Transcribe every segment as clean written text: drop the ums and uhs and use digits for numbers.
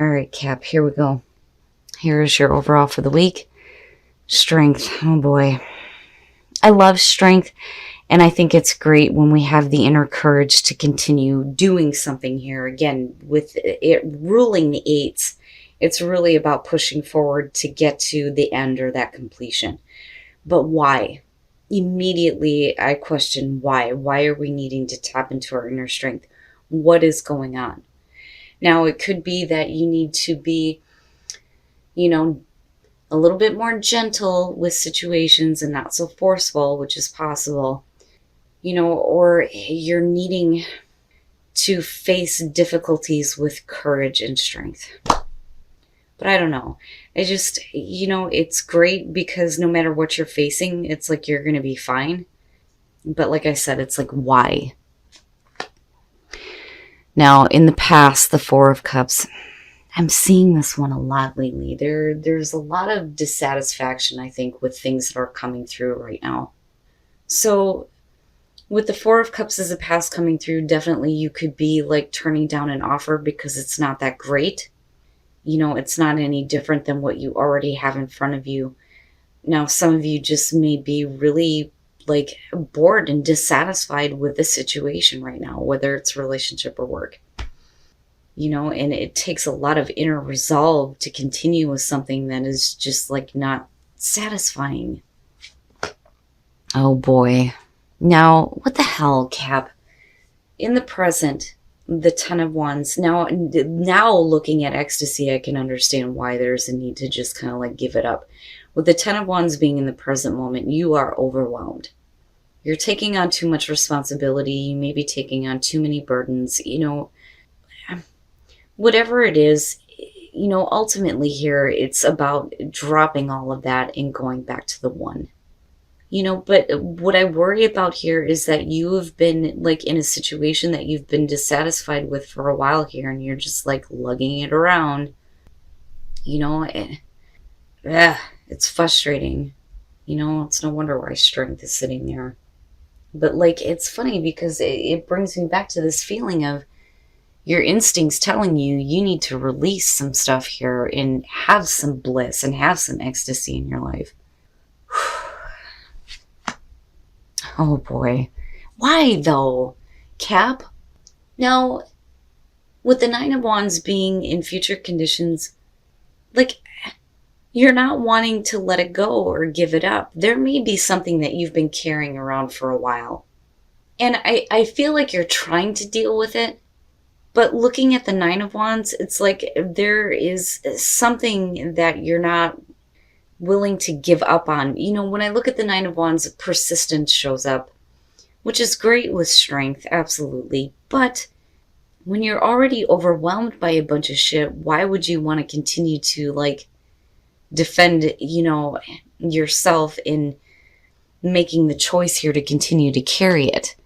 All right, Cap, here we go. Here's your overall for the week. Strength. Oh boy. I love strength, and I think it's great when we have the inner courage to continue doing something here. Again, with it ruling the eights, it's really about pushing forward to get to the end or that completion. But why? Immediately, I question why. Why are we needing to tap into our inner strength? What is going on? Now, it could be that you need to be, you know, a little bit more gentle with situations and not so forceful, which is possible, or you're needing to face difficulties with courage and strength. But I don't know. I just, it's great because no matter what you're facing, it's like you're going to be fine. But like I said, it's like, why? Now, in the past, the Four of Cups, I'm seeing this one a lot lately. There's a lot of dissatisfaction, I think, with things that are coming through right now. So with the Four of Cups as a past coming through, definitely you could be like turning down an offer because it's not that great. It's not any different than what you already have in front of you. Now, some of you just may be really like bored and dissatisfied with the situation right now, whether it's relationship or work. And it takes a lot of inner resolve to continue with something that is just like not satisfying. Oh boy. Now, what the hell, Cap? In the present, the Ten of Wands. Now looking at ecstasy, I can understand why there's a need to just kind of like give it up. With the Ten of Wands being in the present moment, you are overwhelmed. You're taking on too much responsibility. You may be taking on too many burdens. Whatever it is, ultimately here, it's about dropping all of that and going back to the one. But what I worry about here is that you have been like in a situation that you've been dissatisfied with for a while here, and you're just like lugging it around. It's frustrating. It's no wonder why strength is sitting there. But like, it's funny because it brings me back to this feeling of your instincts telling you need to release some stuff here and have some bliss and have some ecstasy in your life. Oh boy. Why though, Cap? Now, with the Nine of Wands being in future conditions, like, you're not wanting to let it go or give it up. There may be something that you've been carrying around for a while. And I feel like you're trying to deal with it. But looking at the Nine of Wands, it's like there is something that you're not willing to give up on. When I look at the Nine of Wands, persistence shows up, which is great with strength, absolutely. But when you're already overwhelmed by a bunch of shit, why would you want to continue to like defend, yourself in making the choice here to continue to carry it?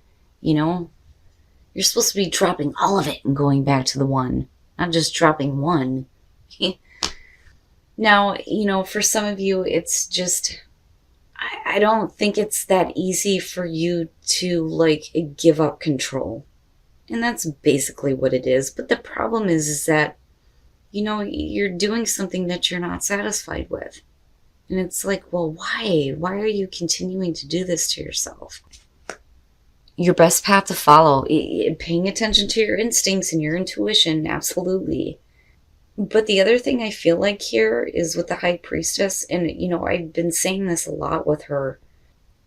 You're supposed to be dropping all of it and going back to the one, not just dropping one. Now, for some of you, it's just, I don't think it's that easy for you to like give up control. And that's basically what it is. But the problem is that, you're doing something that you're not satisfied with. And it's like, well, why? Why are you continuing to do this to yourself? Your best path to follow, paying attention to your instincts and your intuition, absolutely. But the other thing I feel like here is with the High Priestess, and I've been saying this a lot with her.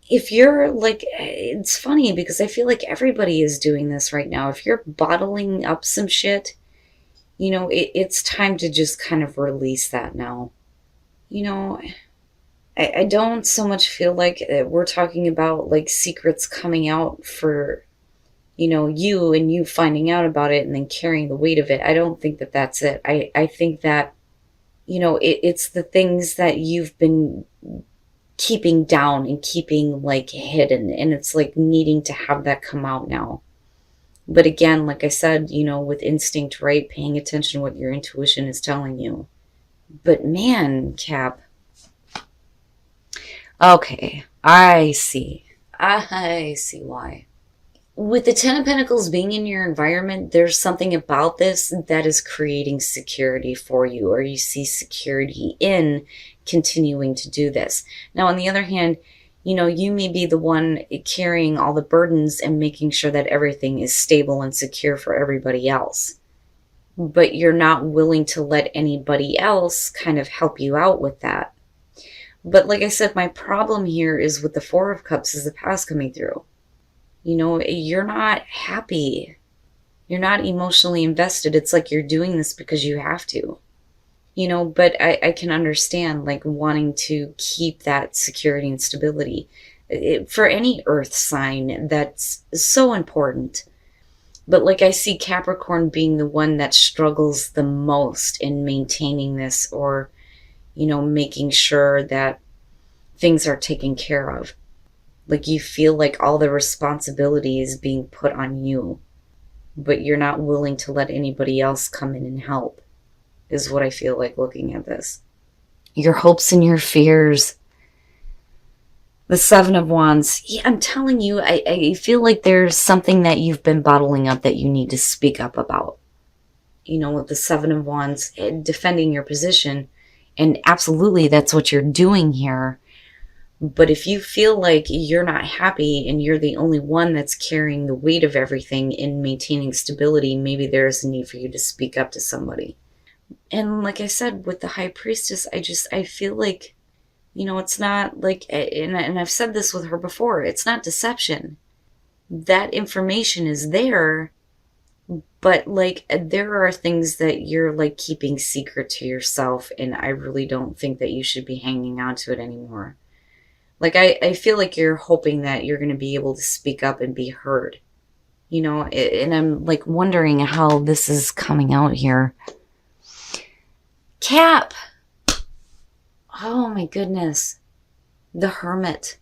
If you're like, it's funny because I feel like everybody is doing this right now. If you're bottling up some shit, it's time to just kind of release that now. I don't so much feel like we're talking about like secrets coming out for, you and you finding out about it and then carrying the weight of it. I don't think that that's it. I think that, it's the things that you've been keeping down and keeping like hidden, and it's like needing to have that come out now. But again, like I said, with instinct, right? Paying attention to what your intuition is telling you. But man, Cap. Okay, I see. I see why. With the Ten of Pentacles being in your environment, there's something about this that is creating security for you, or you see security in continuing to do this. Now, on the other hand, you may be the one carrying all the burdens and making sure that everything is stable and secure for everybody else. But you're not willing to let anybody else kind of help you out with that. But like I said, my problem here is with the Four of Cups is the past coming through. You're not happy. You're not emotionally invested. It's like you're doing this because you have to. But I can understand like wanting to keep that security and stability. For any earth sign, that's so important. But like I see Capricorn being the one that struggles the most in maintaining this, or, making sure that things are taken care of. Like you feel like all the responsibility is being put on you, but you're not willing to let anybody else come in and help, is what I feel like looking at this. Your hopes and your fears. The Seven of Wands. Yeah, I'm telling you, I feel like there's something that you've been bottling up that you need to speak up about. With the Seven of Wands, defending your position. And absolutely, that's what you're doing here. But if you feel like you're not happy and you're the only one that's carrying the weight of everything in maintaining stability, maybe there's a need for you to speak up to somebody. And like I said, with the High Priestess, I feel like, it's not like, and I've said this with her before, it's not deception. That information is there, but like there are things that you're like keeping secret to yourself, and I really don't think that you should be hanging on to it anymore. Like, I feel like you're hoping that you're going to be able to speak up and be heard, and I'm like wondering how this is coming out here. Cap. Oh my goodness. The Hermit.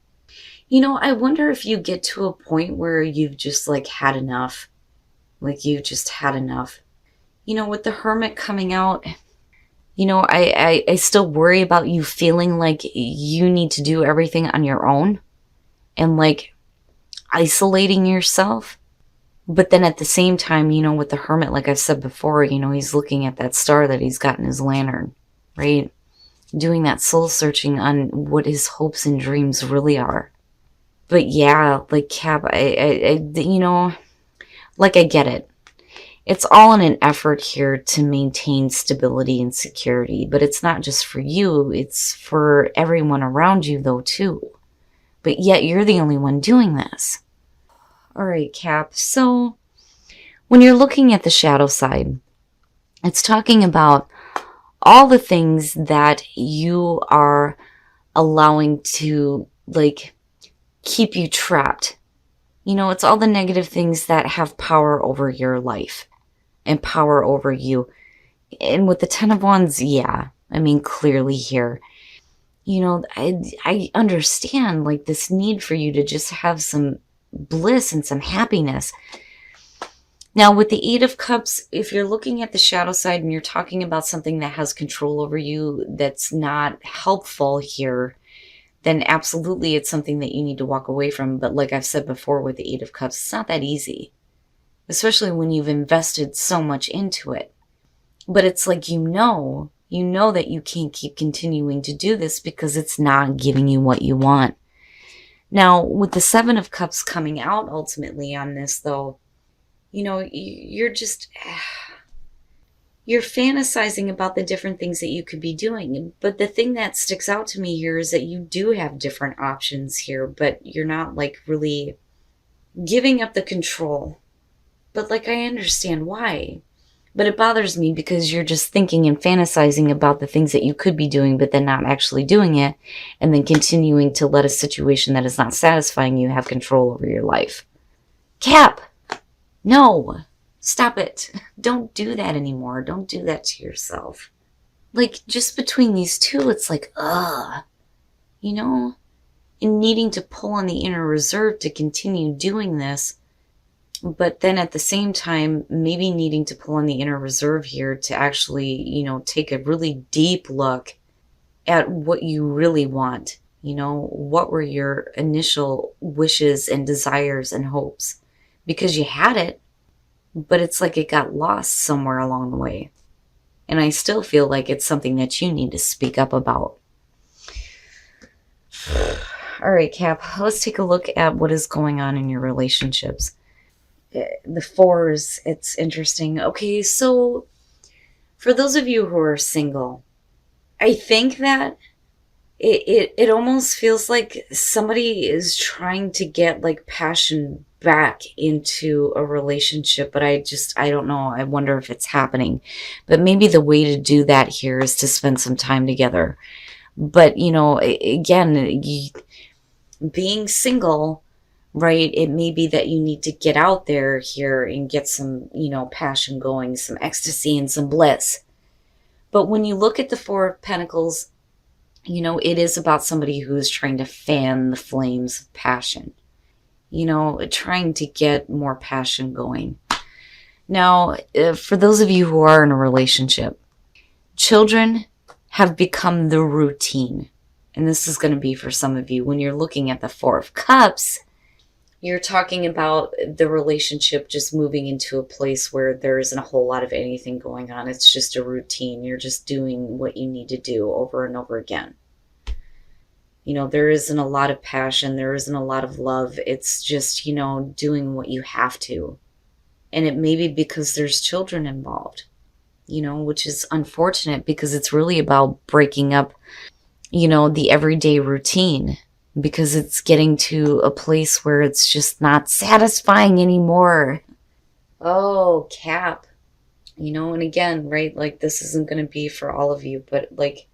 I wonder if you get to a point where you've just like had enough. Like you just had enough. With the Hermit coming out, I still worry about you feeling like you need to do everything on your own and like isolating yourself. But then at the same time, with the Hermit, like I've said before, he's looking at that star that he's got in his lantern, right? Doing that soul searching on what his hopes and dreams really are. But yeah, like Cap, I like I get it. It's all in an effort here to maintain stability and security, but it's not just for you, it's for everyone around you though too. But yet you're the only one doing this. All right, Cap. So when you're looking at the shadow side, it's talking about all the things that you are allowing to like keep you trapped. It's all the negative things that have power over your life and power over you. And with the Ten of Wands, yeah, clearly here, I understand like this need for you to just have some bliss and some happiness. Now with the Eight of Cups, if you're looking at the shadow side and you're talking about something that has control over you that's not helpful here, then absolutely it's something that you need to walk away from. But like I've said before with the Eight of Cups, it's not that easy, especially when you've invested so much into it. But it's like you know that you can't keep continuing to do this because it's not giving you what you want. Now, with the Seven of Cups coming out ultimately on this, though, you're fantasizing about the different things that you could be doing. But the thing that sticks out to me here is that you do have different options here, but you're not like really giving up the control. But like I understand why. But it bothers me because you're just thinking and fantasizing about the things that you could be doing, but then not actually doing it, and then continuing to let a situation that is not satisfying you have control over your life. Cap, no, stop it. Don't do that anymore. Don't do that to yourself. Like, just between these two, it's like, and needing to pull on the inner reserve to continue doing this. But then at the same time, maybe needing to pull on the inner reserve here to actually, take a really deep look at what you really want. What were your initial wishes and desires and hopes? because you had it, but it's like it got lost somewhere along the way. And I still feel like it's something that you need to speak up about. All right, Cap, let's take a look at what is going on in your relationships. The fours, it's interesting. Okay, so for those of you who are single, I think that it almost feels like somebody is trying to get like passion back into a relationship, but I don't know. I wonder if it's happening. But maybe the way to do that here is to spend some time together. But, again, being single, right? It may be that you need to get out there here and get some, passion going, some ecstasy and some bliss. But when you look at the Four of Pentacles, it is about somebody who is trying to fan the flames of passion, trying to get more passion going. Now, for those of you who are in a relationship, children have become the routine. And this is going to be for some of you. When you're looking at the Four of Cups, you're talking about the relationship just moving into a place where there isn't a whole lot of anything going on. It's just a routine. You're just doing what you need to do over and over again. There isn't a lot of passion. There isn't a lot of love. It's just, doing what you have to. And it may be because there's children involved, which is unfortunate because it's really about breaking up, the everyday routine, because it's getting to a place where it's just not satisfying anymore. Oh, Cap. And again, right, like this isn't going to be for all of you, but like,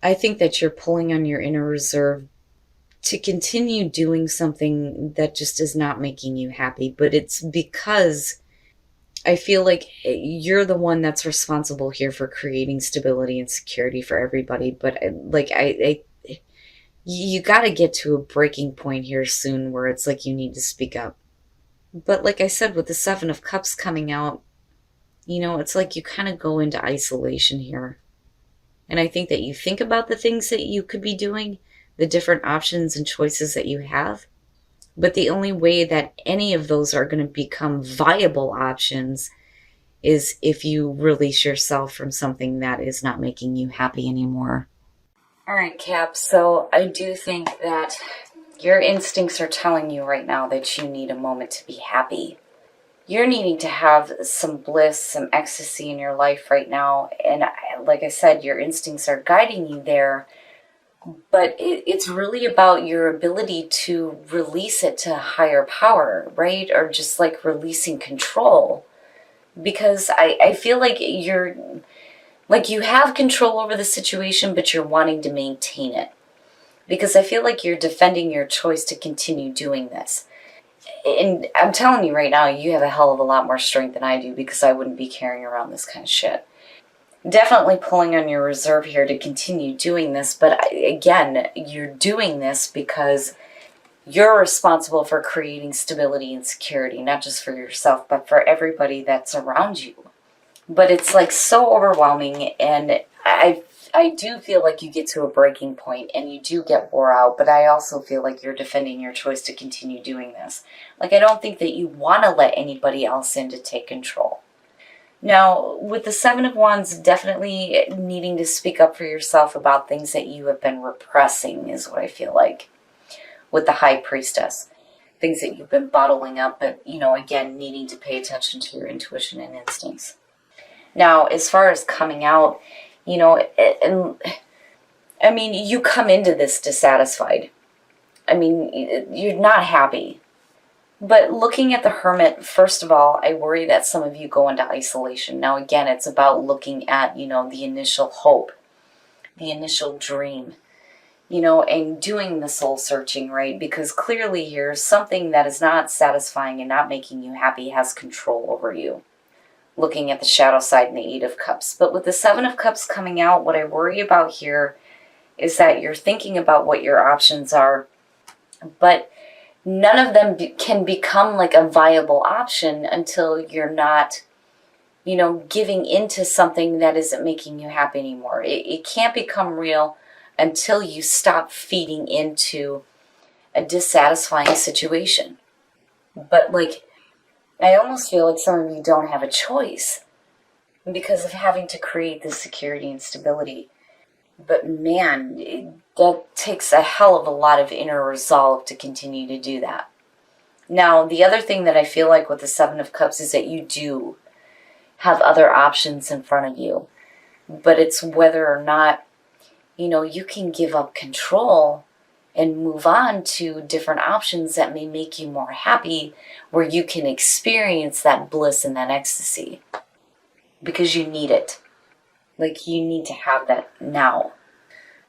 I think that you're pulling on your inner reserve to continue doing something that just is not making you happy. But it's because I feel like you're the one that's responsible here for creating stability and security for everybody. But you got to get to a breaking point here soon where it's like you need to speak up. But like I said, with the Seven of Cups coming out, it's like you kind of go into isolation here. And I think that you think about the things that you could be doing, the different options and choices that you have. But the only way that any of those are going to become viable options is if you release yourself from something that is not making you happy anymore. All right, Cap. So I do think that your instincts are telling you right now that you need a moment to be happy. You're needing to have some bliss, some ecstasy in your life right now. And like I said, your instincts are guiding you there. But it's really about your ability to release it to higher power, right? Or just like releasing control. Because I feel like you have control over the situation, but you're wanting to maintain it. Because I feel like you're defending your choice to continue doing this. And I'm telling you right now, you have a hell of a lot more strength than I do, because I wouldn't be carrying around this kind of shit. Definitely pulling on your reserve here to continue doing this. But again, you're doing this because you're responsible for creating stability and security, not just for yourself, but for everybody that's around you. But it's like so overwhelming, and I do feel like you get to a breaking point and you do get wore out, but I also feel like you're defending your choice to continue doing this. Like, I don't think that you want to let anybody else in to take control. Now, with the Seven of Wands, definitely needing to speak up for yourself about things that you have been repressing is what I feel like. With the High Priestess, things that you've been bottling up, but, again, needing to pay attention to your intuition and instincts. Now, as far as coming out, and I mean, you come into this dissatisfied. I mean, you're not happy. But looking at the Hermit, first of all, I worry that some of you go into isolation. Now, again, it's about looking at, the initial hope, the initial dream, and doing the soul searching, right? Because clearly here, something that is not satisfying and not making you happy has control over you. Looking at the shadow side and the Eight of Cups. But with the Seven of Cups coming out, what I worry about here is that you're thinking about what your options are, but none of them can become like a viable option until you're not, giving into something that isn't making you happy anymore. It can't become real until you stop feeding into a dissatisfying situation. But like, I almost feel like some of you don't have a choice because of having to create this security and stability. But man, that takes a hell of a lot of inner resolve to continue to do that. Now, the other thing that I feel like with the Seven of Cups is that you do have other options in front of you. But it's whether or not, you can give up control and move on to different options that may make you more happy, where you can experience that bliss and that ecstasy. Because you need it. Like, you need to have that now.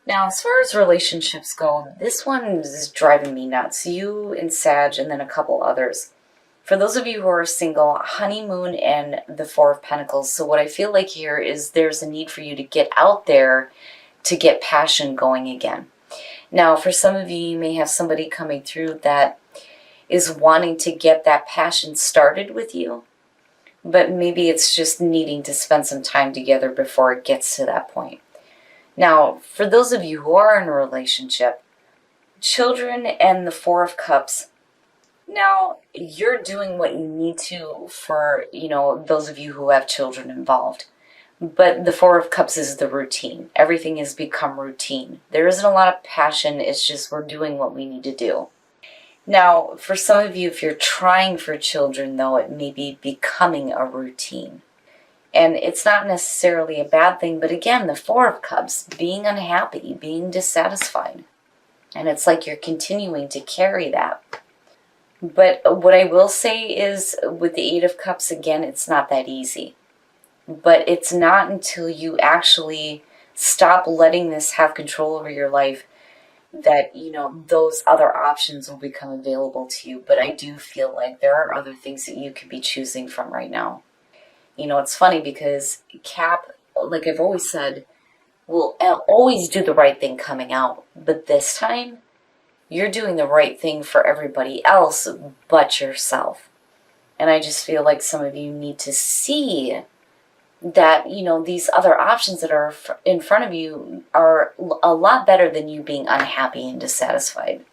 Now, as far as relationships go, this one is driving me nuts. You and Sag, and then a couple others. For those of you who are single, honeymoon and the Four of Pentacles. So what I feel like here is there's a need for you to get out there to get passion going again. Now, for some of you, you may have somebody coming through that is wanting to get that passion started with you. But maybe it's just needing to spend some time together before it gets to that point. Now, for those of you who are in a relationship, children and the Four of Cups, now you're doing what you need to for, those of you who have children involved. But the Four of Cups is the routine. Everything has become routine. There isn't a lot of passion. It's just we're doing what we need to do. Now, for some of you, if you're trying for children, though, it may be becoming a routine. And it's not necessarily a bad thing, but again, the Four of Cups, being unhappy, being dissatisfied. And it's like you're continuing to carry that. But what I will say is, with the Eight of Cups, again, it's not that easy. But it's not until you actually stop letting this have control over your life that, those other options will become available to you. But I do feel like there are other things that you could be choosing from right now. It's funny because Cap, like I've always said, will always do the right thing coming out. But this time, you're doing the right thing for everybody else but yourself. And I just feel like some of you need to see that, these other options that are in front of you are a lot better than you being unhappy and dissatisfied.